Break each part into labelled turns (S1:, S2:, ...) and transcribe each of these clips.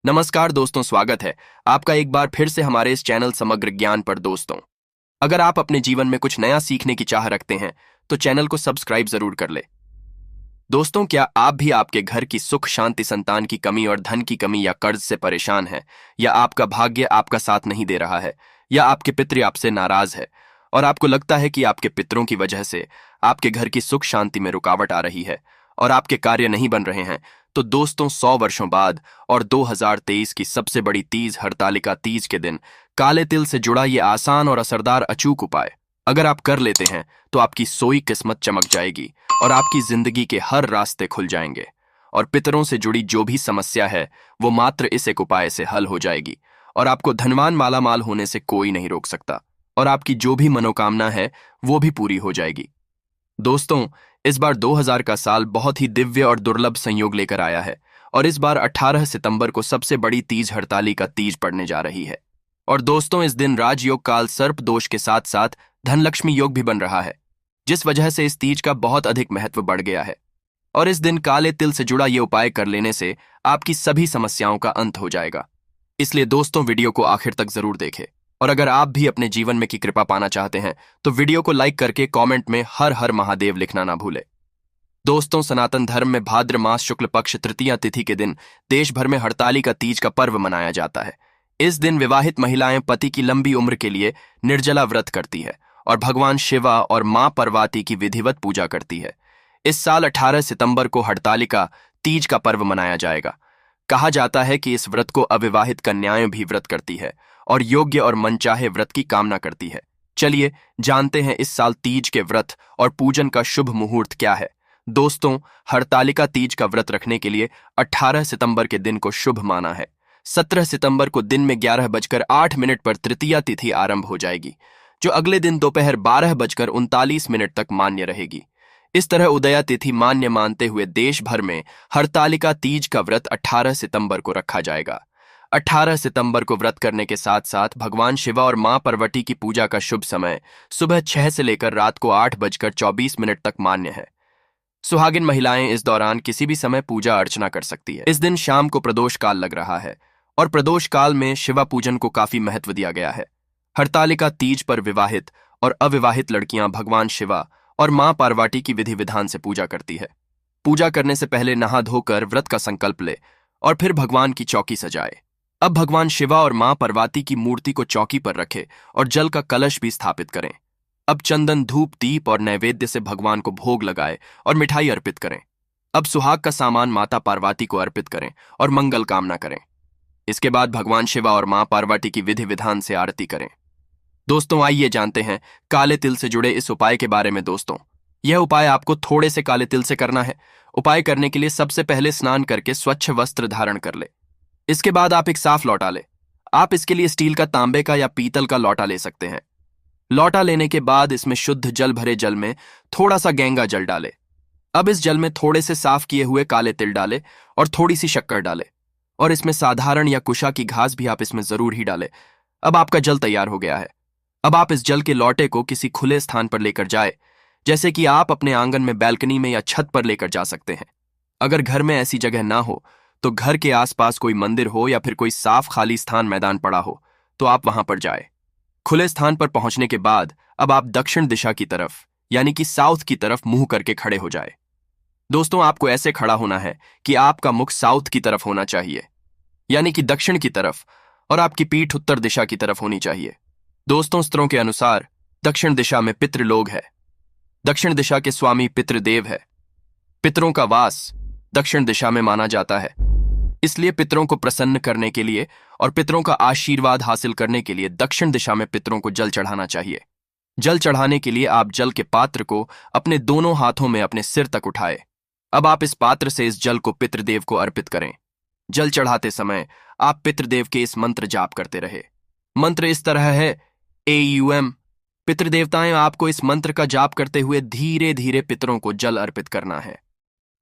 S1: नमस्कार दोस्तों, स्वागत है आपका एक बार फिर से हमारे इस चैनल समग्र ज्ञान पर। दोस्तों, अगर आप अपने जीवन में कुछ नया सीखने की चाह रखते हैं तो चैनल को सब्सक्राइब जरूर कर ले। दोस्तों, क्या आप भी आपके घर की सुख शांति, संतान की कमी और धन की कमी या कर्ज से परेशान हैं, या आपका भाग्य आपका साथ नहीं दे रहा है, या आपके पितृ आपसे नाराज है और आपको लगता है कि आपके पितरों की वजह से आपके घर की सुख शांति में रुकावट आ रही है और आपके कार्य नहीं बन रहे हैं? तो दोस्तों, 100 वर्षों बाद और 2023 की सबसे बड़ी तीज, हरतालिका तीज के दिन काले तिल से जुड़ा ये आसान और असरदार अचूक उपाय अगर आप कर लेते हैं तो आपकी सोई किस्मत चमक जाएगी और आपकी जिंदगी के हर रास्ते खुल जाएंगे और पितरों से जुड़ी जो भी समस्या है वो मात्र इस एक उपाय से हल हो जाएगी और आपको धनवान मालामाल होने से कोई नहीं रोक सकता और आपकी जो भी मनोकामना है वो भी पूरी हो जाएगी। दोस्तों, इस बार 2000 का साल बहुत ही दिव्य और दुर्लभ संयोग लेकर आया है और इस बार 18 सितंबर को सबसे बड़ी तीज, हरतालिका तीज पड़ने जा रही है। और दोस्तों, इस दिन राजयोग काल सर्प दोष के साथ साथ धनलक्ष्मी योग भी बन रहा है, जिस वजह से इस तीज का बहुत अधिक महत्व बढ़ गया है। और इस दिन काले तिल से जुड़ा ये उपाय कर लेने से आपकी सभी समस्याओं का अंत हो जाएगा। इसलिए दोस्तों, वीडियो को आखिर तक जरूर देखें और अगर आप भी अपने जीवन में की कृपा पाना चाहते हैं तो वीडियो को लाइक करके कमेंट में हर हर महादेव लिखना ना भूले। दोस्तों, सनातन धर्म में भाद्र मास शुक्ल पक्ष तृतीया तिथि के दिन देश भर में हरतालिका तीज का पर्व मनाया जाता है। इस दिन विवाहित महिलाएं पति की लंबी उम्र के लिए निर्जला व्रत करती है और भगवान शिवा और मां पार्वती की विधिवत पूजा करती है। इस साल 18 सितंबर को हरतालिका तीज का पर्व मनाया जाएगा। कहा जाता है कि इस व्रत को अविवाहित कन्याएं भी व्रत करती है और योग्य और मनचाहे व्रत की कामना करती है। चलिए जानते हैं इस साल तीज के व्रत और पूजन का शुभ मुहूर्त क्या है। दोस्तों, हरतालिका तीज का व्रत रखने के लिए 18 सितंबर के दिन को शुभ माना है। 17 सितंबर को दिन में 11:08 पर तृतीया तिथि आरंभ हो जाएगी, जो अगले दिन दोपहर 12:39 तक मान्य रहेगी। इस तरह उदया तिथि मान्य मानते हुए देश भर में हरतालिका तीज का व्रत 18 सितंबर को रखा जाएगा। 18 सितंबर को व्रत करने के साथ साथ भगवान शिवा और मां पार्वती की पूजा का शुभ समय सुबह 6 से लेकर रात को 8:24 तक मान्य है। सुहागिन महिलाएं इस दौरान किसी भी समय पूजा अर्चना कर सकती है। इस दिन शाम को प्रदोष काल लग रहा है और प्रदोष काल में शिवा पूजन को काफी महत्व दिया गया है। हरतालिका तीज पर विवाहित और अविवाहित लड़कियां भगवान शिवा और मां पार्वती की विधि विधान से पूजा करती है। पूजा करने से पहले नहा धोकर व्रत का संकल्प ले और फिर भगवान की चौकी सजाए। अब भगवान शिवा और मां पार्वती की मूर्ति को चौकी पर रखे और जल का कलश भी स्थापित करें। अब चंदन, धूप, दीप और नैवेद्य से भगवान को भोग लगाए और मिठाई अर्पित करें। अब सुहाग का सामान माता पार्वती को अर्पित करें और मंगल कामना करें। इसके बाद भगवान शिवा और मां पार्वती की विधि विधान से आरती करें। दोस्तों, आइए जानते हैं काले तिल से जुड़े इस उपाय के बारे में। दोस्तों, यह उपाय आपको थोड़े से काले तिल से करना है। उपाय करने के लिए सबसे पहले स्नान करके स्वच्छ वस्त्र धारण कर ले। इसके बाद आप एक साफ लौटा ले। आप इसके लिए स्टील का, तांबे का या पीतल का लौटा ले सकते हैं। लौटा लेने के बाद इसमें शुद्ध जल भरे जल में थोड़ा सा गंगा जल डाले। अब इस जल में थोड़े से साफ किए हुए काले तिल डाले और थोड़ी सी शक्कर डाले और इसमें साधारण या कुशा की घास भी आप इसमें जरूर ही डाले। अब आपका जल तैयार हो गया है। अब आप इस जल के लौटे को किसी खुले स्थान पर लेकर जाए, जैसे कि आप अपने आंगन में, बैल्कनी में या छत पर लेकर जा सकते हैं। अगर घर में ऐसी जगह ना हो तो घर के आसपास कोई मंदिर हो या फिर कोई साफ खाली स्थान, मैदान पड़ा हो तो आप वहां पर जाए। खुले स्थान पर पहुंचने के बाद अब आप दक्षिण दिशा की तरफ, यानी कि साउथ की तरफ मुंह करके खड़े हो जाए। दोस्तों, आपको ऐसे खड़ा होना है कि आपका मुख साउथ की तरफ होना चाहिए, यानी कि दक्षिण की तरफ, और आपकी पीठ उत्तर दिशा की तरफ होनी चाहिए। दोस्तों, स्त्रों के अनुसार दक्षिण दिशा में पितृलोक है। दक्षिण दिशा के स्वामी पितृदेव है। पितरों का वास दक्षिण दिशा में माना जाता है। इसलिए पितरों को प्रसन्न करने के लिए और पितरों का आशीर्वाद हासिल करने के लिए दक्षिण दिशा में पितरों को जल चढ़ाना चाहिए। जल चढ़ाने के लिए आप जल के पात्र को अपने दोनों हाथों में अपने सिर तक उठाए। अब आप इस पात्र से इस जल को पितृदेव को अर्पित करें। जल चढ़ाते समय आप पितृदेव के इस मंत्र जाप करते रहे। मंत्र इस तरह है: AUM। पितृदेवताएं, आपको इस मंत्र का जाप करते हुए धीरे धीरे पितरों को जल अर्पित करना है।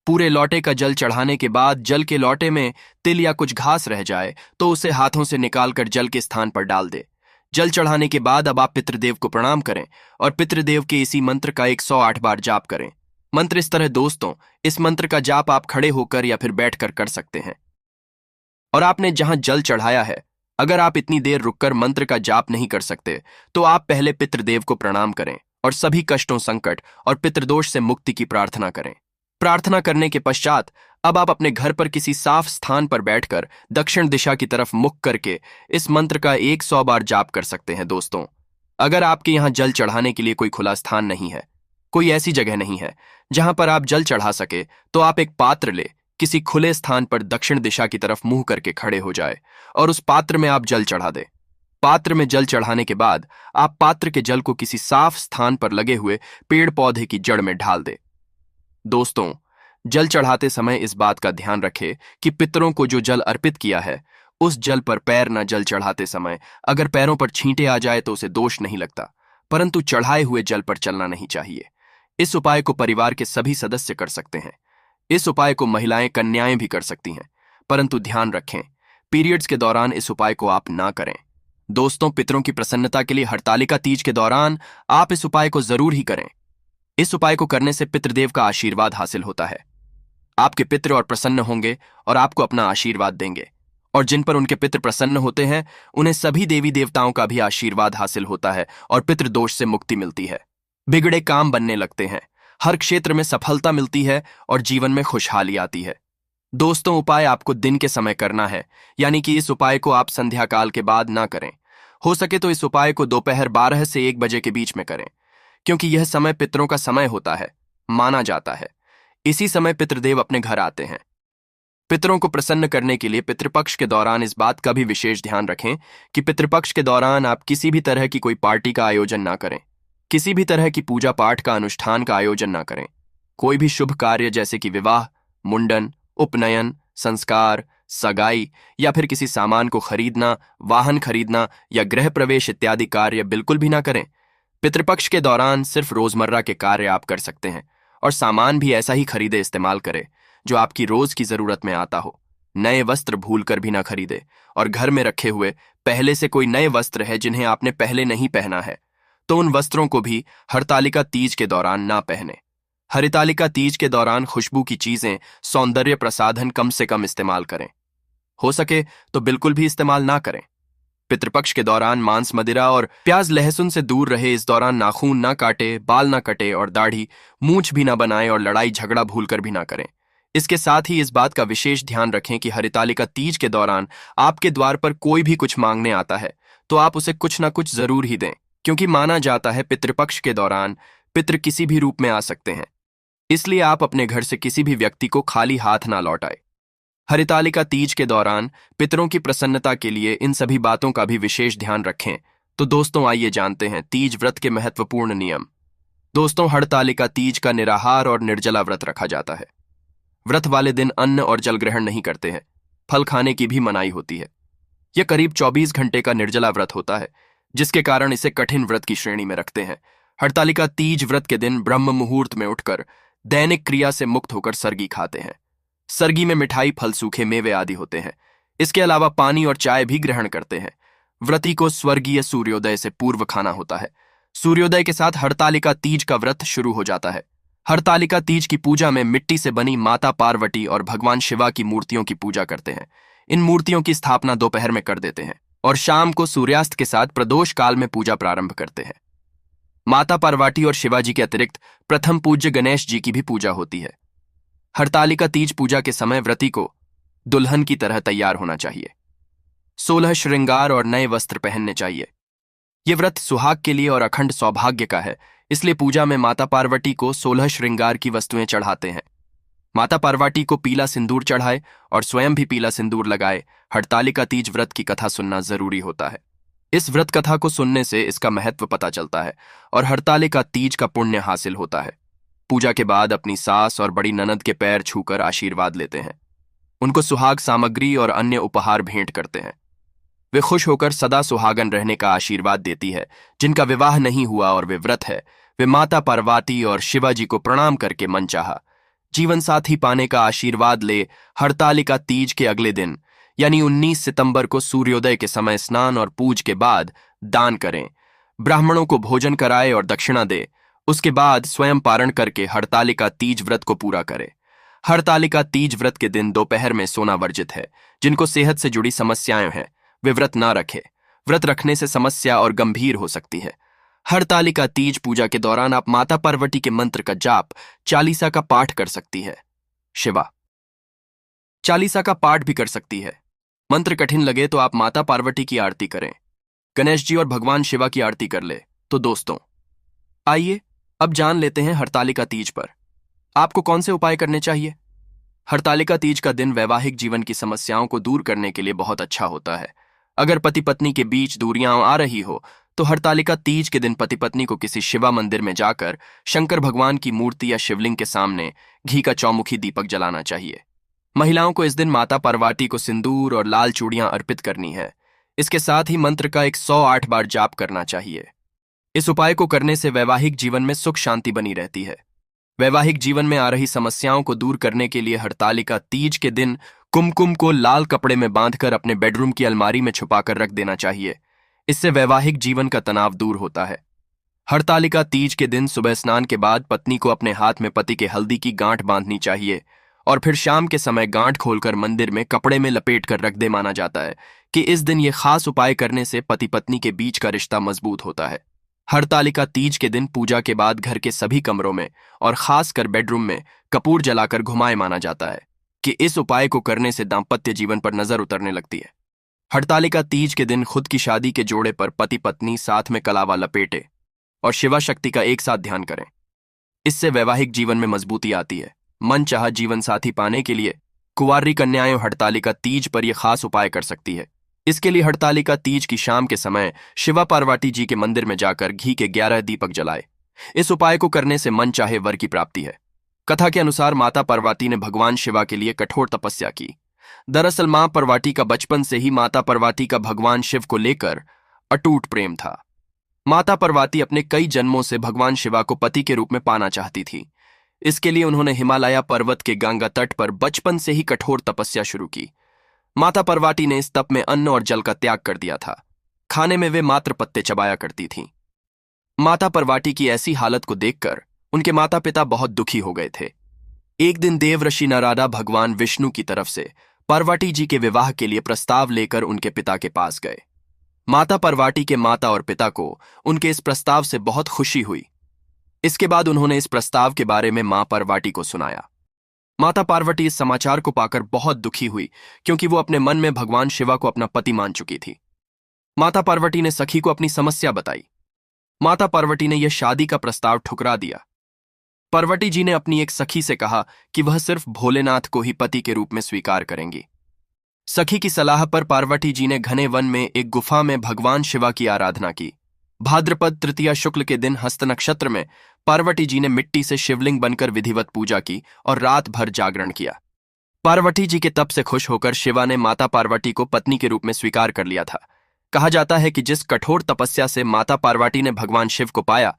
S1: पूरे लौटे का जल चढ़ाने के बाद जल के लौटे में तिल या कुछ घास रह जाए तो उसे हाथों से निकालकर जल के स्थान पर डाल दे। जल चढ़ाने के बाद अब आप पितृदेव को प्रणाम करें और पितृदेव के इसी मंत्र का 108 बार जाप करें। मंत्र इस तरह। दोस्तों, इस मंत्र का जाप आप खड़े होकर या फिर बैठकर कर सकते हैं। और आपने जहां जल चढ़ाया है, अगर आप इतनी देर रुककर मंत्र का जाप नहीं कर सकते, तो आप पहले पितृदेव को प्रणाम करें और सभी कष्टों, संकट और पितृदोष से मुक्ति की प्रार्थना करें। प्रार्थना करने के पश्चात अब आप अपने घर पर किसी साफ स्थान पर बैठकर दक्षिण दिशा की तरफ मुख करके इस मंत्र का 100 बार जाप कर सकते हैं। दोस्तों, अगर आपके यहाँ जल चढ़ाने के लिए कोई खुला स्थान नहीं है, कोई ऐसी जगह नहीं है जहां पर आप जल चढ़ा सके, तो आप एक पात्र ले किसी खुले स्थान पर दक्षिण दिशा की तरफ मुंह करके खड़े हो जाए और उस पात्र में आप जल चढ़ा दे। पात्र में जल चढ़ाने के बाद आप पात्र के जल को किसी साफ स्थान पर लगे हुए पेड़ पौधे की जड़ में ढाल दे। दोस्तों, जल चढ़ाते समय इस बात का ध्यान रखें कि पितरों को जो जल अर्पित किया है, उस जल पर पैर न जल चढ़ाते समय अगर पैरों पर छींटे आ जाए तो उसे दोष नहीं लगता, परंतु चढ़ाए हुए जल पर चलना नहीं चाहिए। इस उपाय को परिवार के सभी सदस्य कर सकते हैं। इस उपाय को महिलाएं, कन्याएं भी कर सकती हैं, परंतु ध्यान रखें, पीरियड्स के दौरान इस उपाय को आप ना करें। दोस्तों, पितरों की प्रसन्नता के लिए हरतालिका तीज के दौरान आप इस उपाय को जरूर ही करें। इस उपाय को करने से पितृदेव का आशीर्वाद हासिल होता है। आपके पितृ और प्रसन्न होंगे और आपको अपना आशीर्वाद देंगे, और जिन पर उनके पितृ प्रसन्न होते हैं उन्हें सभी देवी देवताओं का भी आशीर्वाद हासिल होता है और पितृदोष से मुक्ति मिलती है। बिगड़े काम बनने लगते हैं, हर क्षेत्र में सफलता मिलती है और जीवन में खुशहाली आती है। दोस्तों, उपाय आपको दिन के समय करना है, यानी कि इस उपाय को आप संध्या काल के बाद ना करें। हो सके तो इस उपाय को दोपहर 12 से 1 बजे के बीच में करें, क्योंकि यह समय पितरों का समय होता है, माना जाता है। इसी समय पितृदेव अपने घर आते हैं। पितरों को प्रसन्न करने के लिए पितृपक्ष के दौरान इस बात का भी विशेष ध्यान रखें कि पितृपक्ष के दौरान आप किसी भी तरह की कोई पार्टी का आयोजन ना करें, किसी भी तरह की पूजा पाठ का अनुष्ठान का आयोजन ना करें। कोई भी शुभ कार्य जैसे कि विवाह, मुंडन, उपनयन, संस्कार, सगाई या फिर किसी सामान को खरीदना, वाहन खरीदना या गृह प्रवेश इत्यादि कार्य बिल्कुल भी ना करें। पितृपक्ष के दौरान सिर्फ रोजमर्रा के कार्य आप कर सकते हैं, और सामान भी ऐसा ही खरीदे इस्तेमाल करें जो आपकी रोज की जरूरत में आता हो। नए वस्त्र भूल कर भी ना खरीदे, और घर में रखे हुए पहले से कोई नए वस्त्र है जिन्हें आपने पहले नहीं पहना है, तो उन वस्त्रों को भी हरतालिका तीज के दौरान ना पहने। हरितालिका तीज के दौरान खुशबू की चीजें, सौंदर्य प्रसाधन कम से कम इस्तेमाल करें। हो सके तो बिल्कुल भी इस्तेमाल ना करें। पितृपक्ष के दौरान मांस, मदिरा और प्याज लहसुन से दूर रहे। इस दौरान नाखून ना काटे, बाल ना कटे और दाढ़ी मूंछ भी ना बनाए, और लड़ाई झगड़ा भूलकर भी ना करें। इसके साथ ही इस बात का विशेष ध्यान रखें कि हरितालिका तीज के दौरान आपके द्वार पर कोई भी कुछ मांगने आता है तो आप उसे कुछ ना कुछ जरूर ही दें, क्योंकि माना जाता है पितृपक्ष के दौरान पितृ किसी भी रूप में आ सकते हैं। इसलिए आप अपने घर से किसी भी व्यक्ति को खाली हाथ ना लौटाए। हरितालिका तीज के दौरान पितरों की प्रसन्नता के लिए इन सभी बातों का भी विशेष ध्यान रखें। तो दोस्तों, आइए जानते हैं तीज व्रत के महत्वपूर्ण नियम। दोस्तों, हरतालिका तीज का निराहार और निर्जला व्रत रखा जाता है। व्रत वाले दिन अन्न और जल ग्रहण नहीं करते हैं। फल खाने की भी मनाही होती है। यह करीब 24 घंटे का निर्जला व्रत होता है, जिसके कारण इसे कठिन व्रत की श्रेणी में रखते हैं। हरतालिका तीज व्रत के दिन ब्रह्म मुहूर्त में उठकर दैनिक क्रिया से मुक्त होकर सरगी खाते हैं। सरगी में मिठाई, फल, सूखे मेवे आदि होते हैं। इसके अलावा पानी और चाय भी ग्रहण करते हैं। व्रती को स्वर्गीय सूर्योदय से पूर्व खाना होता है। सूर्योदय के साथ हरतालिका तीज का व्रत शुरू हो जाता है। हरतालिका तीज की पूजा में मिट्टी से बनी माता पार्वती और भगवान शिवा की मूर्तियों की पूजा करते हैं। इन मूर्तियों की स्थापना दोपहर में कर देते हैं और शाम को सूर्यास्त के साथ प्रदोष काल में पूजा प्रारंभ करते हैं। माता पार्वती और शिवाजी के अतिरिक्त प्रथम पूज्य गणेश जी की भी पूजा होती है। हरतालिका तीज पूजा के समय व्रती को दुल्हन की तरह तैयार होना चाहिए। 16 श्रृंगार और नए वस्त्र पहनने चाहिए। यह व्रत सुहाग के लिए और अखंड सौभाग्य का है, इसलिए पूजा में माता पार्वती को 16 श्रृंगार की वस्तुएं चढ़ाते हैं। माता पार्वती को पीला सिंदूर चढ़ाए और स्वयं भी पीला सिंदूर लगाए। हरतालिका तीज व्रत की कथा सुनना जरूरी होता है। इस व्रत कथा को सुनने से इसका महत्व पता चलता है और हरतालिका तीज का पुण्य हासिल होता है। पूजा के बाद अपनी सास और बड़ी ननद के पैर छूकर आशीर्वाद लेते हैं। उनको सुहाग सामग्री और अन्य उपहार भेंट करते हैं। वे खुश होकर सदा सुहागन रहने का आशीर्वाद देती है। जिनका विवाह नहीं हुआ और वे व्रत है, वे माता पार्वती और शिवाजी को प्रणाम करके मनचाहा जीवन साथी पाने का आशीर्वाद ले। हरतालिका तीज के अगले दिन यानी 19 सितंबर को सूर्योदय के समय स्नान और पूज के बाद दान करें, ब्राह्मणों को भोजन कराए और दक्षिणा दे। उसके बाद स्वयं पारण करके हरतालिका तीज व्रत को पूरा करें। हरतालिका तीज व्रत के दिन दोपहर में सोना वर्जित है। जिनको सेहत से जुड़ी समस्याएं हैं वे व्रत ना रखे। व्रत रखने से समस्या और गंभीर हो सकती है। हरतालिका तीज पूजा के दौरान आप माता पार्वती के मंत्र का जाप, चालीसा का पाठ कर सकती है। शिवा चालीसा का पाठ भी कर सकती है। मंत्र कठिन लगे तो आप माता पार्वती की आरती करें। गणेश जी और भगवान शिवा की आरती कर ले। तो दोस्तों, आइए अब जान लेते हैं हरतालिका तीज पर आपको कौन से उपाय करने चाहिए। हरतालिका तीज का दिन वैवाहिक जीवन की समस्याओं को दूर करने के लिए बहुत अच्छा होता है। अगर पति पत्नी के बीच दूरियां आ रही हो तो हरतालिका तीज के दिन पति पत्नी को किसी शिवा मंदिर में जाकर शंकर भगवान की मूर्ति या शिवलिंग के सामने घी का चौमुखी दीपक जलाना चाहिए। महिलाओं को इस दिन माता पार्वती को सिंदूर और लाल चूड़ियां अर्पित करनी है। इसके साथ ही मंत्र का 108 बार जाप करना चाहिए। इस उपाय को करने से वैवाहिक जीवन में सुख शांति बनी रहती है। वैवाहिक जीवन में आ रही समस्याओं को दूर करने के लिए हरतालिका तीज के दिन कुमकुम को लाल कपड़े में बांधकर अपने बेडरूम की अलमारी में छुपाकर रख देना चाहिए। इससे वैवाहिक जीवन का तनाव दूर होता है। हरतालिका तीज के दिन सुबह स्नान के बाद पत्नी को अपने हाथ में पति के हल्दी की गांठ बांधनी चाहिए और फिर शाम के समय गांठ खोलकर मंदिर में कपड़े में लपेट कर रख दे। माना जाता है कि इस दिन ये खास उपाय करने से पति पत्नी के बीच का रिश्ता मजबूत होता है। हरतालिका तीज के दिन पूजा के बाद घर के सभी कमरों में और खासकर बेडरूम में कपूर जलाकर घुमाए। माना जाता है कि इस उपाय को करने से दाम्पत्य जीवन पर नजर उतरने लगती है। हरतालिका तीज के दिन खुद की शादी के जोड़े पर पति पत्नी साथ में कलावा लपेटे और शिवा शक्ति का एक साथ ध्यान करें। इससे वैवाहिक जीवन में मजबूती आती है। मनचाहा जीवन साथी पाने के लिए कुंवारी कन्याएं हरतालिका तीज पर यह खास उपाय कर सकती है। इसके लिए हरतालिका तीज की शाम के समय शिवा पार्वती जी के मंदिर में जाकर घी के 11 दीपक जलाए। इस उपाय को करने से मन चाहे वर की प्राप्ति है। कथा के अनुसार माता पार्वती ने भगवान शिवा के लिए कठोर तपस्या की। दरअसल मां पार्वती का बचपन से ही माता पार्वती का भगवान शिव को लेकर अटूट प्रेम था। माता पार्वती अपने कई जन्मों से भगवान शिवा को पति के रूप में पाना चाहती थी। इसके लिए उन्होंने हिमालय पर्वत के गंगा तट पर बचपन से ही कठोर तपस्या शुरू की। माता पार्वती ने इस तप में अन्न और जल का त्याग कर दिया था। खाने में वे मात्र पत्ते चबाया करती थीं। माता पार्वती की ऐसी हालत को देखकर उनके माता पिता बहुत दुखी हो गए थे। एक दिन देवऋषि नारदा भगवान विष्णु की तरफ से पार्वती जी के विवाह के लिए प्रस्ताव लेकर उनके पिता के पास गए। माता पार्वती के माता और पिता को उनके इस प्रस्ताव से बहुत खुशी हुई। इसके बाद उन्होंने इस प्रस्ताव के बारे में मां पार्वती को सुनाया। माता पार्वती इस समाचार को पाकर बहुत दुखी हुई क्योंकि वो अपने मन में भगवान शिवा को अपना पति मान चुकी थी। माता पार्वती ने सखी को अपनी समस्या बताई। माता पार्वती ने यह शादी का प्रस्ताव ठुकरा दिया। पार्वती जी ने अपनी एक सखी से कहा कि वह सिर्फ भोलेनाथ को ही पति के रूप में स्वीकार करेंगी। सखी की सलाह पर पार्वती जी ने घने वन में एक गुफा में भगवान शिवा की आराधना की। भाद्रपद तृतीया शुक्ल के दिन हस्त नक्षत्र में पार्वती जी ने मिट्टी से शिवलिंग बनकर विधिवत पूजा की और रात भर जागरण किया। पार्वती जी के तप से खुश होकर शिवा ने माता पार्वती को पत्नी के रूप में स्वीकार कर लिया था। कहा जाता है कि जिस कठोर तपस्या से माता पार्वती ने भगवान शिव को पाया,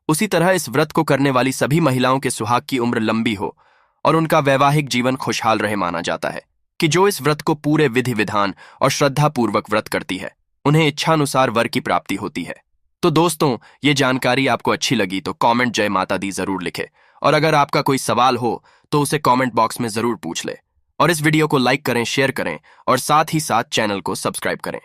S1: उसी तरह इस व्रत को करने वाली सभी महिलाओं के सुहाग की उम्र लंबी हो और उनका वैवाहिक जीवन खुशहाल रहे। माना जाता है कि जो इस व्रत को पूरे विधि विधान और श्रद्धापूर्वक व्रत करती है, उन्हें इच्छानुसार वर की प्राप्ति होती है। तो दोस्तों, ये जानकारी आपको अच्छी लगी तो कमेंट जय माता दी जरूर लिखे और अगर आपका कोई सवाल हो तो उसे कमेंट बॉक्स में जरूर पूछ ले और इस वीडियो को लाइक करें, शेयर करें और साथ ही साथ चैनल को सब्सक्राइब करें।